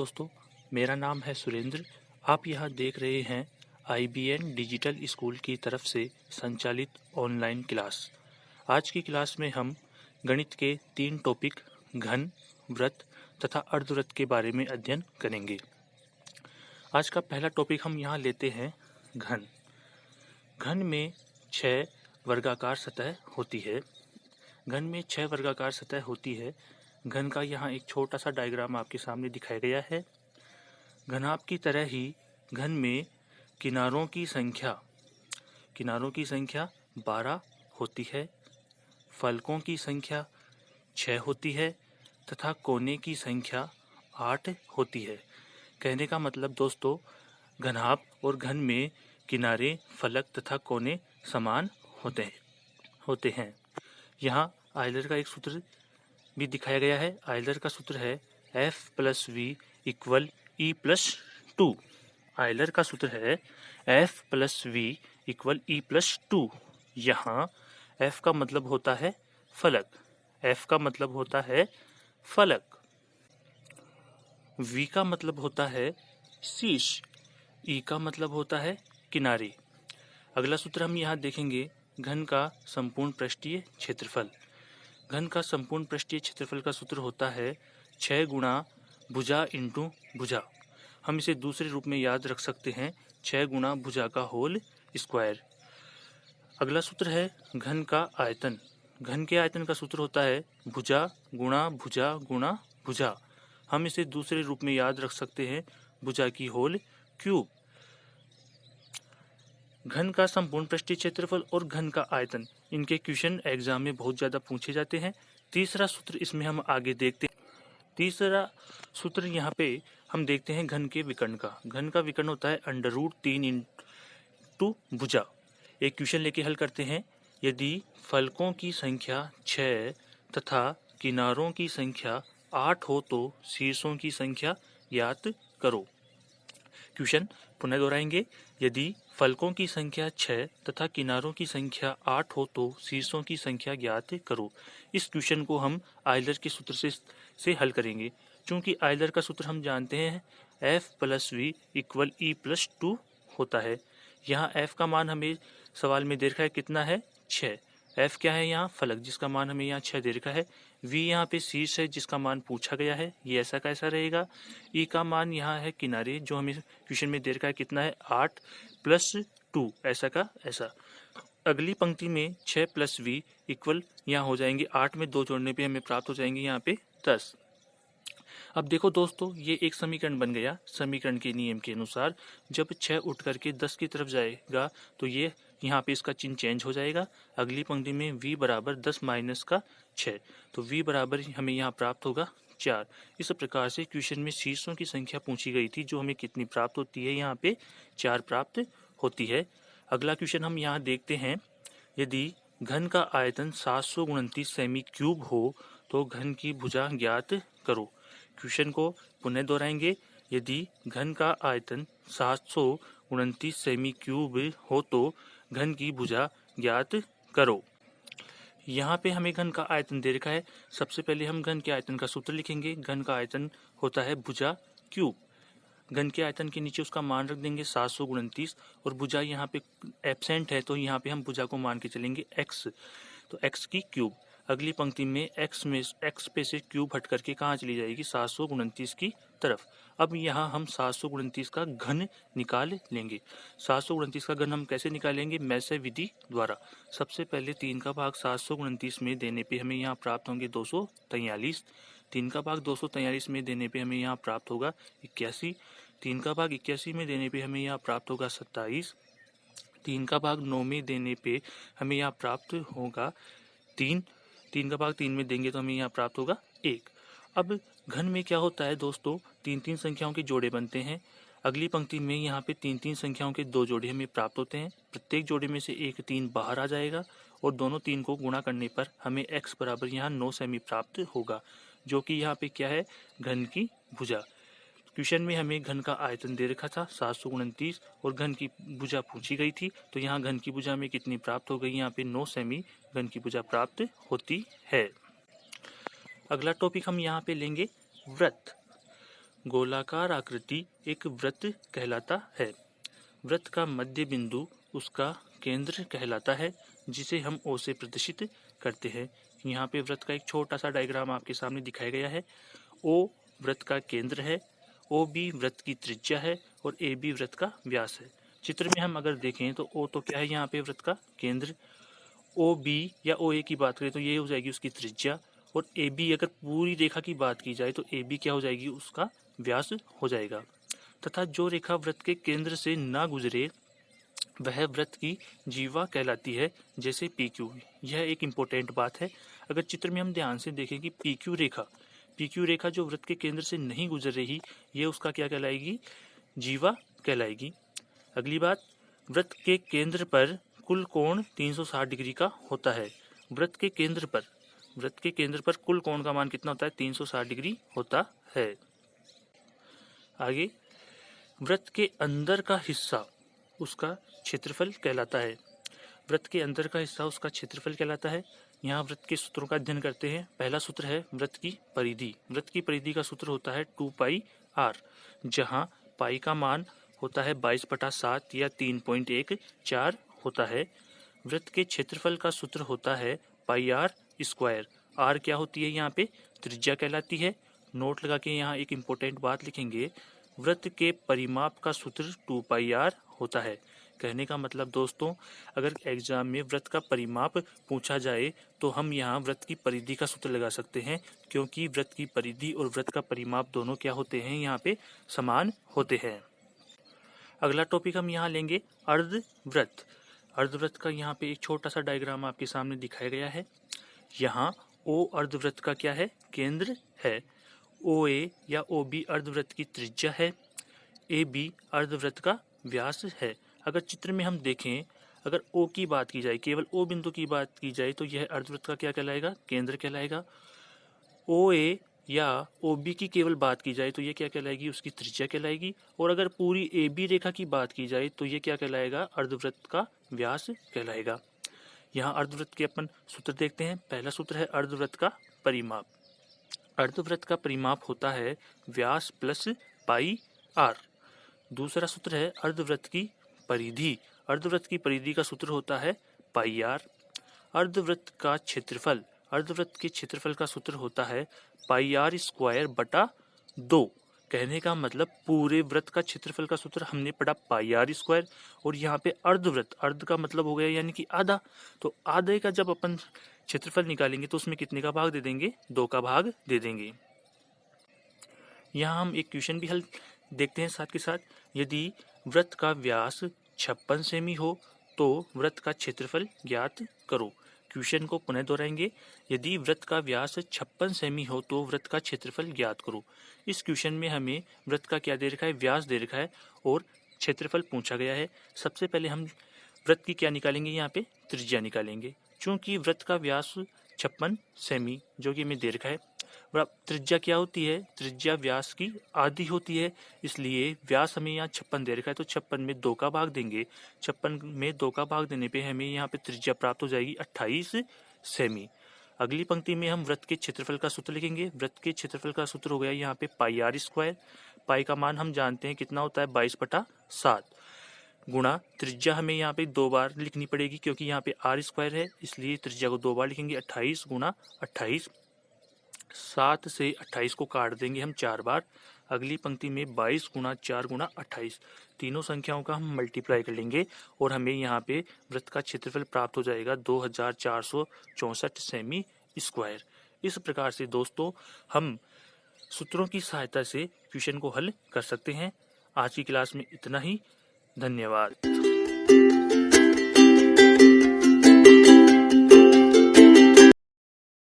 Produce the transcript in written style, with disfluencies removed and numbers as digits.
दोस्तों, मेरा नाम है सुरेंद्र। आप यहाँ देख रहे हैं IBN डिजिटल स्कूल की तरफ से संचालित ऑनलाइन क्लास। आज की क्लास में हम गणित के 3 टॉपिक घन, वृत्त तथा अर्धवृत्त के बारे में अध्ययन करेंगे। आज का पहला टॉपिक हम यहाँ लेते हैं घन। घन में 6 वर्गाकार सतह होती है। घन में 6 वर्गाकार सतह होती है। घन का यहाँ एक छोटा सा डायग्राम आपके सामने दिखाया गया है। घनाभ की तरह ही घन में किनारों की संख्या 12 होती है, फलकों की संख्या 6 होती है तथा कोने की संख्या 8 होती है। कहने का मतलब दोस्तों, घनाभ और घन में किनारे, फलक तथा कोने समान होते हैं। यहाँ आयलर का एक सूत्र भी दिखाया गया है। आयलर का सूत्र है F+V = E+2। आयलर का सूत्र है F+V = E+2। यहाँ F का मतलब होता है फलक, V का मतलब होता है शीर्ष, E का मतलब होता है किनारे। अगला सूत्र हम यहाँ देखेंगे घन का संपूर्ण पृष्ठीय क्षेत्रफल। घन का संपूर्ण पृष्ठीय क्षेत्रफल का सूत्र होता है 6 गुणा भुजा इंटू भुजा। हम इसे दूसरे रूप में याद रख सकते हैं 6 गुणा भुजा का होल स्क्वायर। अगला सूत्र है घन का आयतन। घन के आयतन का सूत्र होता है भुजा गुणा भुजा गुणा भुजा। हम इसे दूसरे रूप में याद रख सकते हैं भुजा की होल क्यूब। घन का संपूर्ण पृष्ठीय क्षेत्रफल और घन का आयतन, इनके क्वेश्चन एग्जाम में बहुत ज़्यादा पूछे जाते हैं। तीसरा सूत्र इसमें हम आगे देखते हैं। तीसरा सूत्र यहाँ पे हम देखते हैं घन के विकर्ण का। घन का विकर्ण होता है √3 इंटू भुजा। एक क्वेश्चन लेके हल करते हैं। यदि फलकों की संख्या 6 तथा किनारों की संख्या 8 हो तो शीर्षों की संख्या ज्ञात करो। क्वेश्चन पुनः दोहराएंगे। यदि फलकों की संख्या 6 तथा किनारों की संख्या 8 हो तो शीर्षों की संख्या ज्ञात करो। इस क्वेश्चन को हम आयलर के सूत्र से हल करेंगे। चूंकि आयलर का सूत्र हम जानते हैं F+V = E+2 होता है। यहाँ F का मान हमें सवाल में दे रखा है कितना है, 6। F क्या है यहाँ, फलक, जिसका मान हमें यहाँ 6 दे रखा है। V यहाँ पे शीर्ष है जिसका मान पूछा गया है, ये ऐसा कैसा रहेगा। E का मान यहाँ है किनारे, जो हमें क्वेश्चन में दे रखा है कितना है, 8 + 2, ऐसा का ऐसा। अगली पंक्ति में 6 + V = यहाँ हो जाएंगे 8 में 2 जोड़ने पे हमें प्राप्त हो जाएंगे यहाँ पे 10। अब देखो दोस्तों, ये एक समीकरण बन गया। समीकरण के नियम के अनुसार जब 6 उठ करके 10 की तरफ जाएगा तो ये यहाँ पे इसका चिन्ह चेंज हो जाएगा। अगली पंक्ति में V = 10 - 6, तो V बराबर हमें यहाँ प्राप्त होगा 4। इस प्रकार से क्वेश्चन में शीर्षों की संख्या पूछी गई थी, जो हमें कितनी प्राप्त होती है, यहाँ पे 4 प्राप्त होती है। अगला क्वेश्चन हम यहाँ देखते हैं। यदि घन का आयतन 729 सेमी क्यूब हो तो घन की भुजा ज्ञात करो। क्वेश्चन को पुनः दोहराएंगे। यदि घन का आयतन 729 सेमी क्यूब हो तो घन की भुजा ज्ञात करो। यहाँ पे हमें घन का आयतन दे रखा है। सबसे पहले हम घन के आयतन का सूत्र लिखेंगे। घन का आयतन होता है भुजा क्यूब। घन के आयतन के नीचे उसका मान रख देंगे 729, और भुजा यहाँ पे एब्सेंट है तो यहाँ पे हम भुजा को मान के चलेंगे x, तो x की क्यूब। अगली पंक्ति में x पे से क्यूब हट करके कहाँ चली जाएगी, 729 की तरफ। अब यहाँ हम 729 का घन निकाल लेंगे। 729 का घन हम कैसे निकालेंगे, मैसे विधि द्वारा। सबसे पहले 3 का भाग 729 में देने पे हमें यहाँ प्राप्त होंगे 243। 3 का भाग 243 में देने पे हमें यहाँ प्राप्त होगा 81। 3 का भाग 81 में देने पे हमें यहाँ प्राप्त होगा 27। 3 का भाग 9 में देने पे हमें यहाँ प्राप्त होगा 3। 3 का भाग 3 में देंगे तो हमें यहाँ प्राप्त होगा 1। अब घन में क्या होता है दोस्तों, 3-3 संख्याओं के जोड़े बनते हैं। अगली पंक्ति में यहाँ पे 3-3 संख्याओं के 2 जोड़े हमें प्राप्त होते हैं। प्रत्येक जोड़े में से एक 3 बाहर आ जाएगा और दोनों 3 को गुणा करने पर हमें x बराबर यहाँ 9 सेमी प्राप्त होगा, जो कि यहाँ पे क्या है, घन की भुजा। क्वेश्चन में हमें घन का आयतन दे रखा था 729 और घन की भुजा पूछी गई थी, तो यहाँ घन की भुजा में कितनी प्राप्त हो गई, यहाँ पे 9 सेमी घन की भुजा प्राप्त होती है। अगला टॉपिक हम यहाँ पे लेंगे वृत्त। गोलाकार आकृति एक वृत्त कहलाता है। वृत्त का मध्य बिंदु उसका केंद्र कहलाता है, जिसे हम O से प्रदर्शित करते हैं। यहाँ पे वृत्त का एक छोटा सा डायग्राम आपके सामने दिखाया गया है। O वृत्त का केंद्र है, OB वृत्त की त्रिज्या है और AB वृत्त का व्यास है। चित्र में हम अगर देखें तो O तो क्या है यहाँ पे वृत्त का केंद्र, OB या OA की बात करें तो ये हो जाएगी उसकी त्रिज्या, और AB अगर पूरी रेखा की बात की जाए तो AB क्या हो जाएगी, उसका व्यास हो जाएगा। तथा जो रेखा वृत्त के केंद्र से ना गुजरे वह वृत्त की जीवा कहलाती है, जैसे PQ। यह एक इम्पोर्टेंट बात है। अगर चित्र में हम ध्यान से देखें कि PQ रेखा जो वृत्त के केंद्र से नहीं गुजर रही, ये उसका क्या कहलाएगी, जीवा कहलाएगी। अगली बात, वृत्त के केंद्र पर कुल कोण 360 डिग्री का होता है। वृत्त के केंद्र पर कुल कोण का मान कितना होता है, 360 डिग्री होता है। आगे, वृत्त के अंदर का हिस्सा उसका क्षेत्रफल कहलाता है। वृत्त के अंदर का हिस्सा उसका क्षेत्रफल कहलाता है। यहाँ वृत्त के सूत्रों का अध्ययन करते हैं। पहला सूत्र है वृत्त की परिधि। वृत्त की परिधि का सूत्र होता है 2πr, जहाँ पाई का मान होता है 22/7 या 3.14 होता है। वृत्त के क्षेत्रफल का सूत्र होता है πr²। r क्या होती है, यहाँ पे त्रिज्या कहलाती है। नोट लगा के यहाँ एक इम्पोर्टेंट बात लिखेंगे, वृत्त के परिमाप का सूत्र 2πr होता है। कहने का मतलब दोस्तों, अगर एग्जाम में वृत्त का परिमाप पूछा जाए तो हम यहाँ वृत्त की परिधि का सूत्र लगा सकते हैं, क्योंकि वृत्त की परिधि और वृत्त का परिमाप दोनों क्या होते हैं, यहाँ पे समान होते हैं। अगला टॉपिक हम यहाँ लेंगे अर्धवृत्त। अर्धवृत्त का यहाँ पे एक छोटा सा डायग्राम आपके सामने दिखाया गया है। यहाँ O अर्धवृत्त का क्या है, केंद्र है। OA या OB अर्धवृत्त की त्रिज्या है। AB अर्धवृत्त का व्यास है। अगर चित्र में हम देखें, अगर O की बात की जाए, केवल O बिंदु की बात की जाए तो यह अर्धवृत्त का क्या कहलाएगा, केंद्र कहलाएगा। OA या OB की केवल बात की जाए तो ये क्या कहलाएगी, उसकी त्रिज्या कहलाएगी। और अगर पूरी AB रेखा की बात की जाए तो ये क्या कहलाएगा, अर्धवृत्त का व्यास कहलाएगा। यहाँ अर्धवृत्त के अपन सूत्र देखते हैं। पहला सूत्र है अर्धवृत्त का परिमाप। अर्धवृत्त का परिमाप होता है व्यास प्लस πr। दूसरा सूत्र है अर्धवृत्त की परिधि। अर्धवृत्त की परिधि का सूत्र होता है πr। अर्धवृत्त का क्षेत्रफल, अर्धवृत्त के क्षेत्रफल का सूत्र होता है πr²/2। कहने का मतलब पूरे वृत्त का क्षेत्रफल का सूत्र हमने पढ़ा πr², और यहाँ पे अर्धवृत्त, अर्ध का मतलब हो गया यानी कि आधा, तो आधे का जब अपन क्षेत्रफल निकालेंगे तो उसमें कितने का भाग दे देंगे, 2 का भाग दे देंगे। यहाँ हम एक क्वेश्चन भी हल देखते हैं साथ के साथ। यदि वृत्त का व्यास 56 सेमी हो तो वृत्त का क्षेत्रफल ज्ञात करो। क्वेश्चन को पुनः दोहराएंगे। यदि वृत्त का व्यास 56 सेमी हो तो वृत्त का क्षेत्रफल ज्ञात करो। इस क्वेश्चन में हमें वृत्त का क्या दे रखा है, व्यास दे रखा है और क्षेत्रफल पूछा गया है। सबसे पहले हम वृत्त की क्या निकालेंगे, यहाँ पे त्रिज्या निकालेंगे। चूंकि वृत्त का व्यास 56 सेमी जो कि हमें दे रखा है, त्रिज्या क्या होती है, त्रिज्या व्यास की आधी होती है, इसलिए व्यास हमें यहाँ 56 दे रखा है तो 56 में 2 का भाग देंगे। 56 में 2 का भाग देने पे हमें यहाँ पे त्रिज्या प्राप्त हो जाएगी 28 सेमी। अगली पंक्ति में हम वृत्त के क्षेत्रफल का सूत्र लिखेंगे। वृत्त के क्षेत्रफल का सूत्र हो गया यहाँ पे πr²। पाई का मान हम जानते हैं कितना होता है, 22/7 गुणा त्रिज्या हमें यहाँ पे 2 बार लिखनी पड़ेगी, क्योंकि यहाँ पे r² है, इसलिए त्रिज्या को 2 बार लिखेंगे। 28 गुणा 28, 7 से 28 को काट देंगे हम 4 बार। अगली पंक्ति में 22 गुणा 4 गुणा 28, तीनों संख्याओं का हम मल्टीप्लाई कर लेंगे और हमें यहाँ पे वृत्त का क्षेत्रफल प्राप्त हो जाएगा 2464 सेमी स्क्वायर। इस प्रकार से दोस्तों हम सूत्रों की सहायता से क्वेश्चन को हल कर सकते हैं। आज की क्लास में इतना ही। धन्यवाद।